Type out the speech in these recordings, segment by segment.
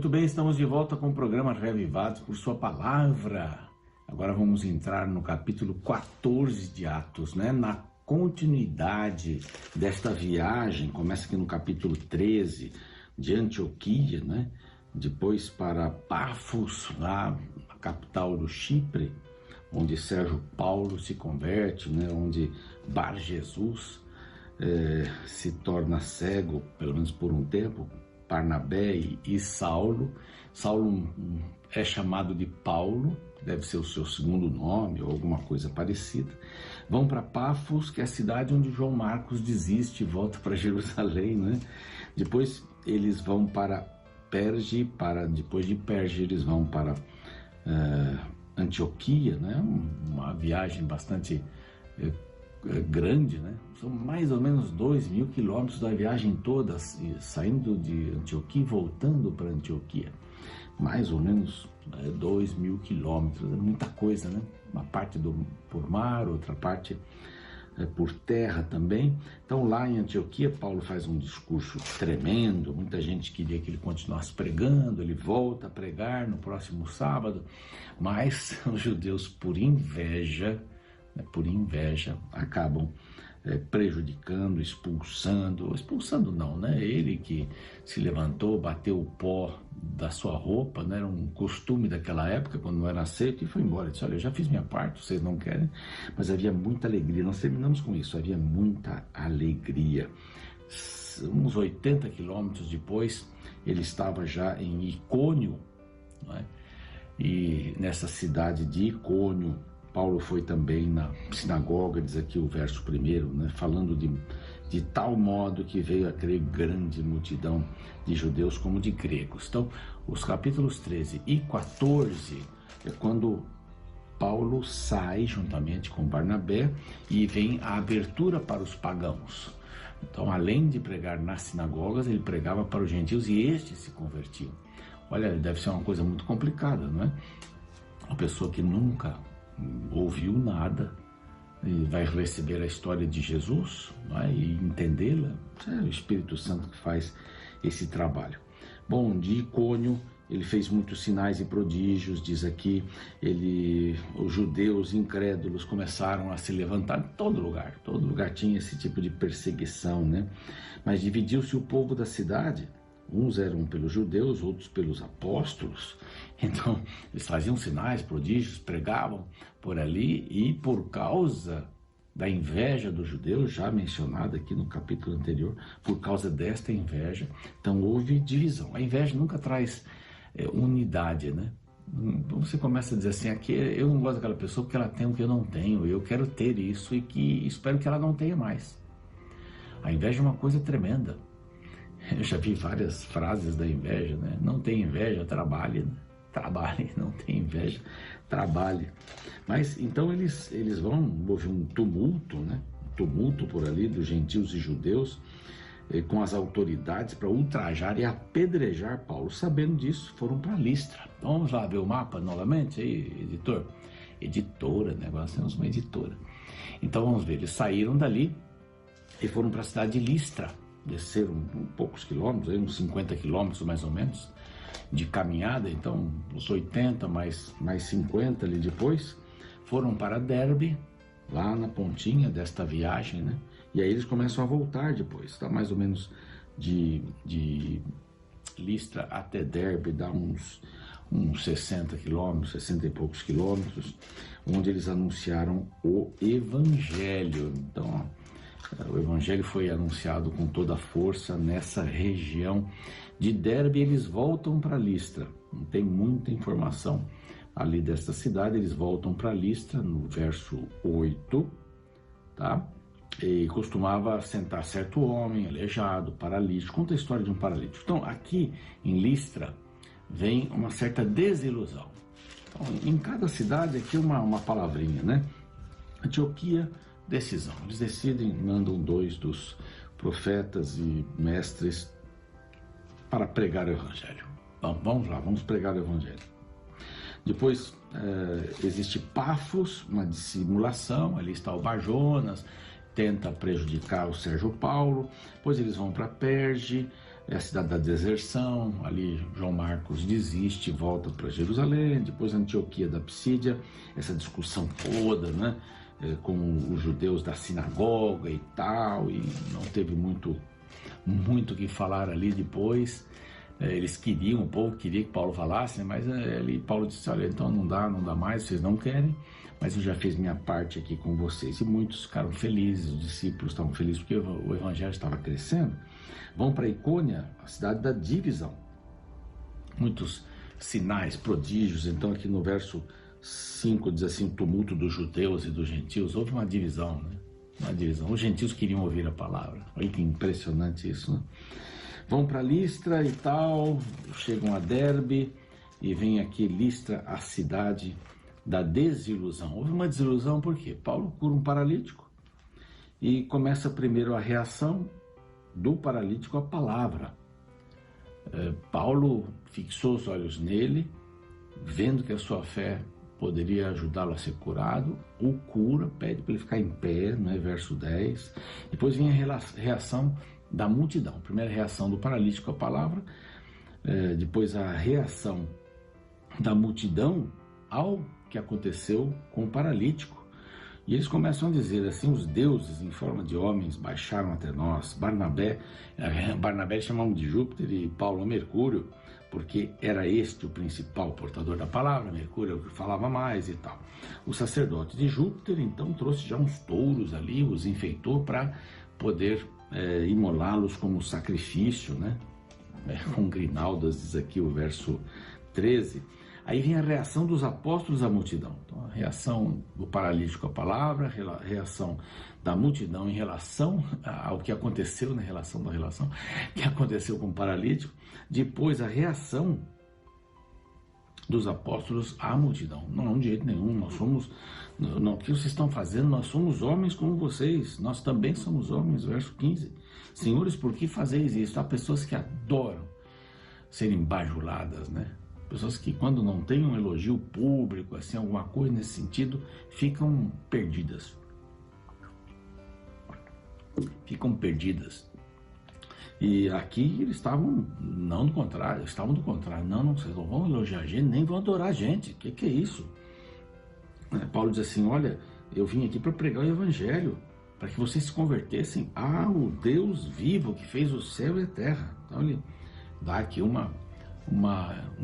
Muito bem, estamos de volta com o programa Reavivados por Sua Palavra. Agora vamos entrar no capítulo 14 de Atos, né? Na continuidade desta viagem, começa aqui no capítulo 13, de Antioquia, né? Depois para Pafos, lá na capital do Chipre, onde Sérgio Paulo se converte, né? Onde Bar Jesus se torna cego, pelo menos por um tempo. Barnabé e Saulo. Saulo é chamado de Paulo, deve ser o seu segundo nome ou alguma coisa parecida. Vão para Pafos, que é a cidade onde João Marcos desiste e volta para Jerusalém, né? Depois eles vão para Perge, depois de Perge eles vão para Antioquia, né? Uma viagem bastante grande, né? São mais ou menos 2.000 quilômetros da viagem toda, saindo de Antioquia e voltando para Antioquia. Mais ou menos 2.000 quilômetros, é muita coisa, né? Uma parte por mar, outra parte por terra também. Então lá em Antioquia, Paulo faz um discurso tremendo, muita gente queria que ele continuasse pregando, ele volta a pregar no próximo sábado, mas os judeus, por inveja, acabam prejudicando, expulsando não, né? Ele que se levantou, bateu o pó da sua roupa, né? Era um costume daquela época, quando não era aceito, e foi embora. Ele disse: olha, eu já fiz minha parte, vocês não querem, mas havia muita alegria. Nós terminamos com isso, havia muita alegria. Uns 80 quilômetros depois, ele estava já em Icônio, né? E nessa cidade de Icônio, Paulo foi também na sinagoga, diz aqui o verso 1, né, falando de tal modo que veio a crer grande multidão de judeus como de gregos. Então, os capítulos 13 e 14 é quando Paulo sai juntamente com Barnabé e vem a abertura para os pagãos. Então, além de pregar nas sinagogas, ele pregava para os gentios e estes se convertiam. Olha, deve ser uma coisa muito complicada, não é? Uma pessoa que nunca ouviu nada e vai receber a história de Jesus, né, e entendê-la. É o Espírito Santo que faz esse trabalho. Bom, de Icônio ele fez muitos sinais e prodígios, diz aqui, os judeus incrédulos começaram a se levantar em todo lugar tinha esse tipo de perseguição, né? Mas dividiu-se o povo da cidade. Uns eram pelos judeus, outros pelos apóstolos. Então, eles faziam sinais, prodígios, pregavam por ali, e por causa da inveja dos judeus, já mencionada aqui no capítulo anterior, por causa desta inveja, então houve divisão. A inveja nunca traz unidade, né? Você começa a dizer assim: aqui eu não gosto daquela pessoa porque ela tem o que eu não tenho, eu quero ter isso e que espero que ela não tenha mais. A inveja é uma coisa tremenda. Eu já vi várias frases da inveja, né? Não tem inveja, trabalhe, né? Trabalhe, não tem inveja, trabalhe. Mas então eles houve um tumulto, né? Um tumulto por ali dos gentios e judeus com as autoridades para ultrajar e apedrejar Paulo. Sabendo disso, foram para Listra. Então, vamos lá ver o mapa novamente aí, editor? Editora, né? Agora temos uma editora. Então vamos ver, eles saíram dali e foram para a cidade de Listra. Desceram poucos quilômetros, uns 50 quilômetros mais ou menos, de caminhada. Então, os 80 mais 50 ali depois, foram para Derbe, lá na pontinha desta viagem, né? E aí eles começam a voltar depois, tá? Mais ou menos de Listra até Derbe, dá uns 60 quilômetros, 60 e poucos quilômetros, onde eles anunciaram o Evangelho. Então, o Evangelho foi anunciado com toda a força nessa região de Derbe. Eles voltam para Listra, não tem muita informação ali desta cidade. Eles voltam para Listra no verso 8, tá? E costumava sentar certo homem, aleijado, paralítico. Conta a história de um paralítico. Então aqui em Listra vem uma certa desilusão. Então, em cada cidade aqui uma palavrinha, né? Antioquia, decisão. Eles decidem, mandam 2 dos profetas e mestres para pregar o Evangelho. Então, vamos lá, vamos pregar o Evangelho. Depois existe Pafos, uma dissimulação, ali está o Bar Jonas, tenta prejudicar o Sérgio Paulo. Depois eles vão para Perge, é a cidade da deserção. Ali João Marcos desiste, volta para Jerusalém. Depois Antioquia da Psídia, essa discussão toda, né, com os judeus da sinagoga e tal, e não teve muito o que falar ali depois. Eles queriam, o povo queria que Paulo falasse, mas Paulo disse: olha, então não dá mais, vocês não querem, mas eu já fiz minha parte aqui com vocês. E muitos ficaram felizes, os discípulos estavam felizes porque o evangelho estava crescendo. Vão para Icônia, a cidade da divisão. Muitos sinais, prodígios. Então aqui no verso 5 diz assim: tumulto dos judeus e dos gentios. Houve uma divisão, né? Uma divisão. Os gentios queriam ouvir a palavra. Olha que impressionante isso, né? Vão para Listra e tal, chegam a Derbe, e vem aqui Listra, a cidade da desilusão. Houve uma desilusão por quê? Paulo cura um paralítico e começa primeiro a reação do paralítico à palavra. Paulo fixou os olhos nele, vendo que a sua fé poderia ajudá-lo a ser curado, o cura, pede para ele ficar em pé, né, verso 10. Depois vem a reação da multidão. Primeira reação do paralítico à palavra, depois a reação da multidão ao que aconteceu com o paralítico. E eles começam a dizer assim: os deuses em forma de homens baixaram até nós. Barnabé chamamos de Júpiter e Paulo Mercúrio, porque era este o principal portador da palavra. Mercúrio é o que falava mais e tal. O sacerdote de Júpiter então trouxe já uns touros ali, os enfeitou para poder imolá-los como sacrifício, né? Com grinaldas, diz aqui o verso 13. Aí vem a reação dos apóstolos à multidão. Então, a reação do paralítico à palavra, a reação da multidão em relação ao que aconteceu, na relação da relação, que aconteceu com o paralítico. Depois, a reação dos apóstolos à multidão. Não, de jeito nenhum, nós somos, não, o que vocês estão fazendo, nós somos homens como vocês, nós também somos homens, verso 15. Senhores, por que fazeis isso? Há pessoas que adoram serem bajuladas, né? Pessoas que, quando não têm um elogio público, assim, alguma coisa nesse sentido, ficam perdidas. Ficam perdidas. E aqui eles estavam, não do contrário, estavam do contrário. Não, vocês não vão elogiar a gente, nem vão adorar a gente. O que é isso? Paulo diz assim: olha, eu vim aqui para pregar o evangelho, para que vocês se convertessem ao Deus vivo que fez o céu e a terra. Então ele dá aqui uma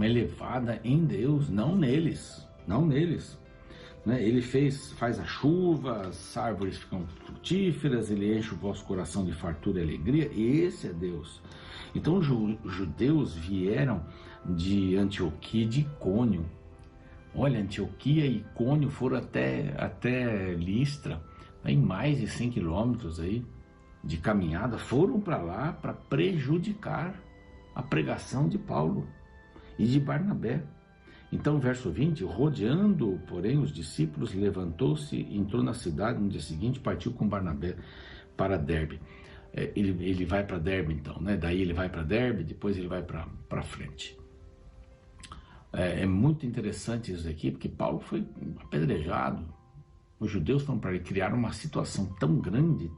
elevada em Deus, não neles. Ele faz a chuva, as árvores ficam frutíferas, ele enche o vosso coração de fartura e alegria. Esse é Deus. Então os judeus vieram de Antioquia e de Icônio. Olha, Antioquia e Icônio foram até Listra, em mais de 100 quilômetros aí de caminhada, foram para lá para prejudicar a pregação de Paulo e de Barnabé. Então, verso 20, rodeando, porém, os discípulos, levantou-se, entrou na cidade, no dia seguinte partiu com Barnabé para Derbe. Ele vai para Derbe então, né? Daí ele vai para Derbe, depois ele vai para frente. É muito interessante isso aqui, porque Paulo foi apedrejado. Os judeus foram para ele criar uma situação tão grande,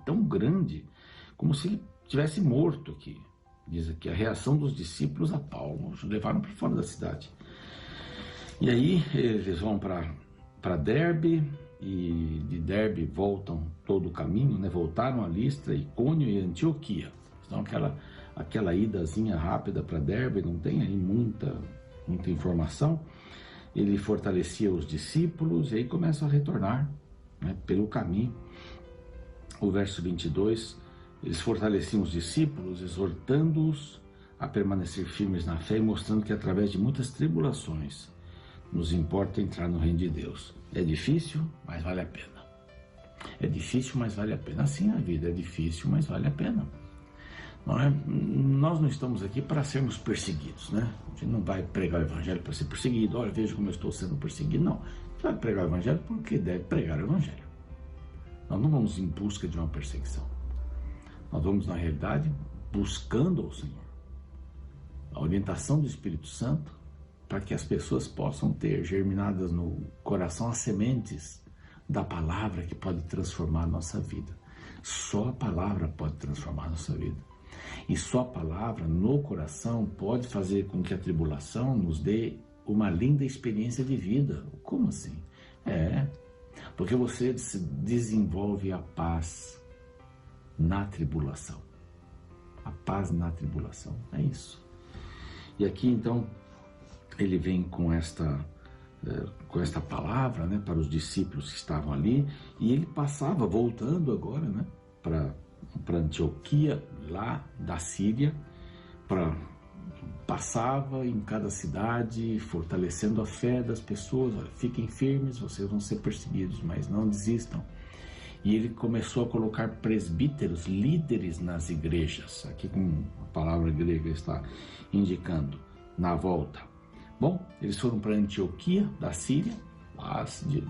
como se ele tivesse morto aqui. Diz aqui a reação dos discípulos a Paulo, os levaram para fora da cidade. E aí eles vão para Derbe, e de Derbe voltam todo o caminho, né? Voltaram a Listra, Icônio e Antioquia. Então aquela idazinha rápida para Derbe, não tem aí muita informação. Ele fortalecia os discípulos e aí começam a retornar, né, pelo caminho. O verso 22, eles fortaleciam os discípulos, exortando-os a permanecer firmes na fé e mostrando que através de muitas tribulações nos importa entrar no reino de Deus. É difícil, mas vale a pena. É difícil, mas vale a pena. Assim a vida é difícil, mas vale a pena. Nós não estamos aqui para sermos perseguidos, né? A gente não vai pregar o evangelho para ser perseguido. Olha, veja como eu estou sendo perseguido. Não, a gente vai pregar o evangelho porque deve pregar o evangelho. Nós não vamos em busca de uma perseguição. Nós vamos, na realidade, buscando ao Senhor a orientação do Espírito Santo, para que as pessoas possam ter germinadas no coração as sementes da palavra que pode transformar a nossa vida. Só a palavra pode transformar a nossa vida. E sua palavra no coração pode fazer com que a tribulação nos dê uma linda experiência de vida. Como assim? Porque você desenvolve a paz na tribulação. A paz na tribulação, é isso. E aqui então ele vem com esta palavra, né, para os discípulos que estavam ali, e ele passava, voltando agora, né, para Antioquia, lá da Síria, passava em cada cidade, fortalecendo a fé das pessoas. Olha, fiquem firmes, vocês vão ser perseguidos, mas não desistam. E ele começou a colocar presbíteros, líderes nas igrejas. Aqui com a palavra grega está indicando, na volta. Bom, eles foram para Antioquia, da Síria.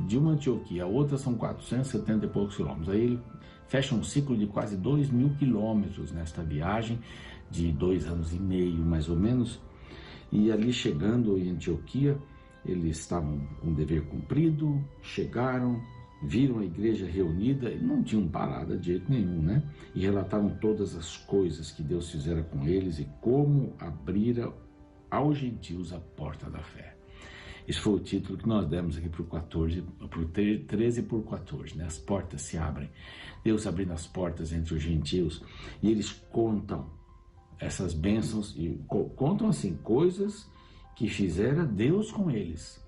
De uma Antioquia a outra são 470 e poucos quilômetros. Aí ele fecha um ciclo de quase 2.000 quilômetros nesta viagem, de 2 anos e meio, mais ou menos. E ali chegando em Antioquia, eles estavam com um dever cumprido, chegaram, viram a igreja reunida e não tinham parada de jeito nenhum, né? E relataram todas as coisas que Deus fizera com eles e como abrira aos gentios a porta da fé. Esse foi o título que nós demos aqui para o 13 por 14, né? As portas se abrem. Deus abrindo as portas entre os gentios, e eles contam essas bênçãos, e contam assim, coisas que fizera Deus com eles.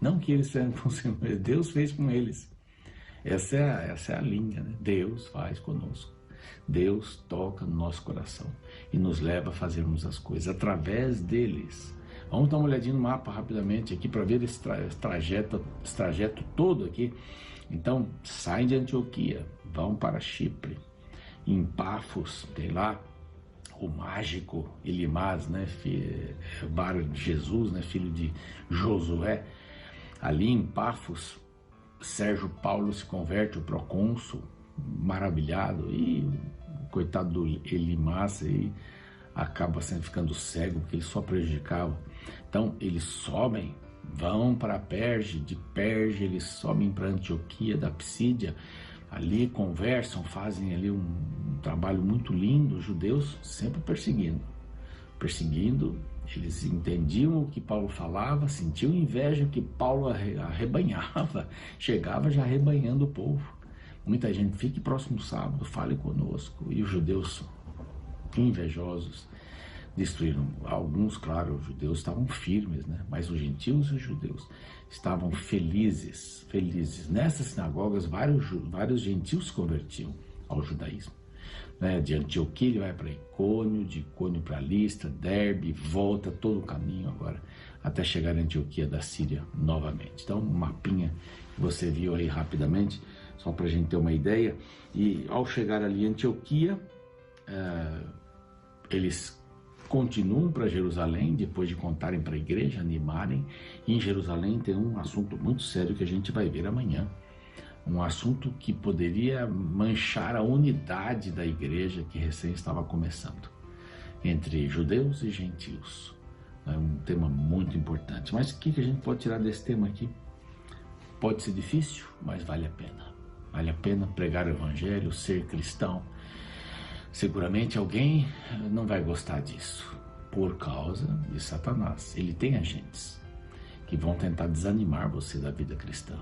Não que eles fizeram com o Senhor, Deus fez com eles. Essa é a linha, né? Deus faz conosco. Deus toca no nosso coração e nos leva a fazermos as coisas através deles. Vamos dar uma olhadinha no mapa rapidamente aqui para ver esse trajeto todo aqui. Então, saem de Antioquia, vão para Chipre. Em Pafos, tem lá o mágico Elimás, né? Bar Jesus, né? Filho de Josué. Ali em Pafos, Sérgio Paulo se converte, o procônsul, maravilhado, e o coitado do Elimás aí acaba ficando cego, porque ele só prejudicava. Então eles sobem, vão para Perge, de Perge eles sobem para Antioquia da Psídia, ali conversam, fazem ali um trabalho muito lindo, os judeus sempre perseguindo, eles entendiam o que Paulo falava, sentiam inveja que Paulo arrebanhava, chegava já arrebanhando o povo. Muita gente, fique próximo sábado, fale conosco. E os judeus invejosos destruíram. Alguns, claro, os judeus estavam firmes, né? Mas os gentios e os judeus estavam felizes. Nessas sinagogas, vários gentios se convertiam ao judaísmo. De Antioquia ele vai para Icônio, de Icônio para Listra, Derbe, volta todo o caminho agora até chegar em Antioquia da Síria novamente. Então, um mapinha que você viu aí rapidamente, só para a gente ter uma ideia. E ao chegar ali em Antioquia, eles continuam para Jerusalém, depois de contarem para a igreja, animarem. E em Jerusalém tem um assunto muito sério que a gente vai ver amanhã. Um assunto que poderia manchar a unidade da igreja que recém estava começando, entre judeus e gentios. É um tema muito importante. Mas o que a gente pode tirar desse tema aqui? Pode ser difícil, mas vale a pena. Vale a pena pregar o evangelho, ser cristão. Seguramente alguém não vai gostar disso, por causa de Satanás. Ele tem agentes que vão tentar desanimar você da vida cristã.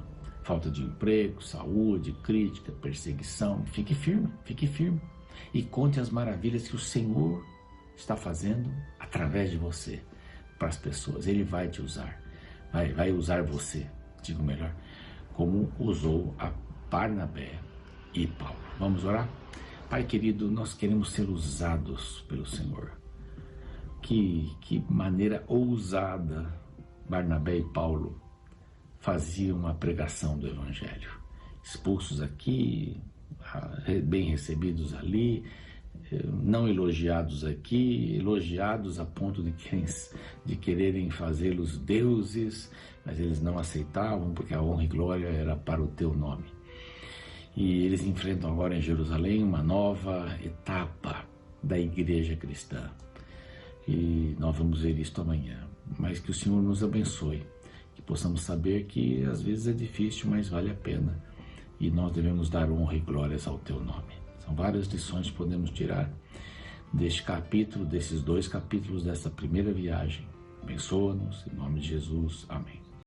Falta de emprego, saúde, crítica, perseguição. Fique firme e conte as maravilhas que o Senhor está fazendo através de você para as pessoas. Ele vai te usar, vai usar você, digo melhor, como usou a Barnabé e Paulo. Vamos orar? Pai querido, nós queremos ser usados pelo Senhor. Que maneira ousada Barnabé e Paulo faziam a pregação do Evangelho. Expulsos aqui, bem recebidos ali, não elogiados aqui, elogiados a ponto de quererem fazê-los deuses, mas eles não aceitavam, porque a honra e glória era para o teu nome. E eles enfrentam agora em Jerusalém uma nova etapa da igreja cristã. E nós vamos ver isso amanhã. Mas que o Senhor nos abençoe, que possamos saber que às vezes é difícil, mas vale a pena. E nós devemos dar honra e glórias ao teu nome. São várias lições que podemos tirar deste capítulo, desses 2 capítulos dessa primeira viagem. Abençoa-nos, em nome de Jesus. Amém.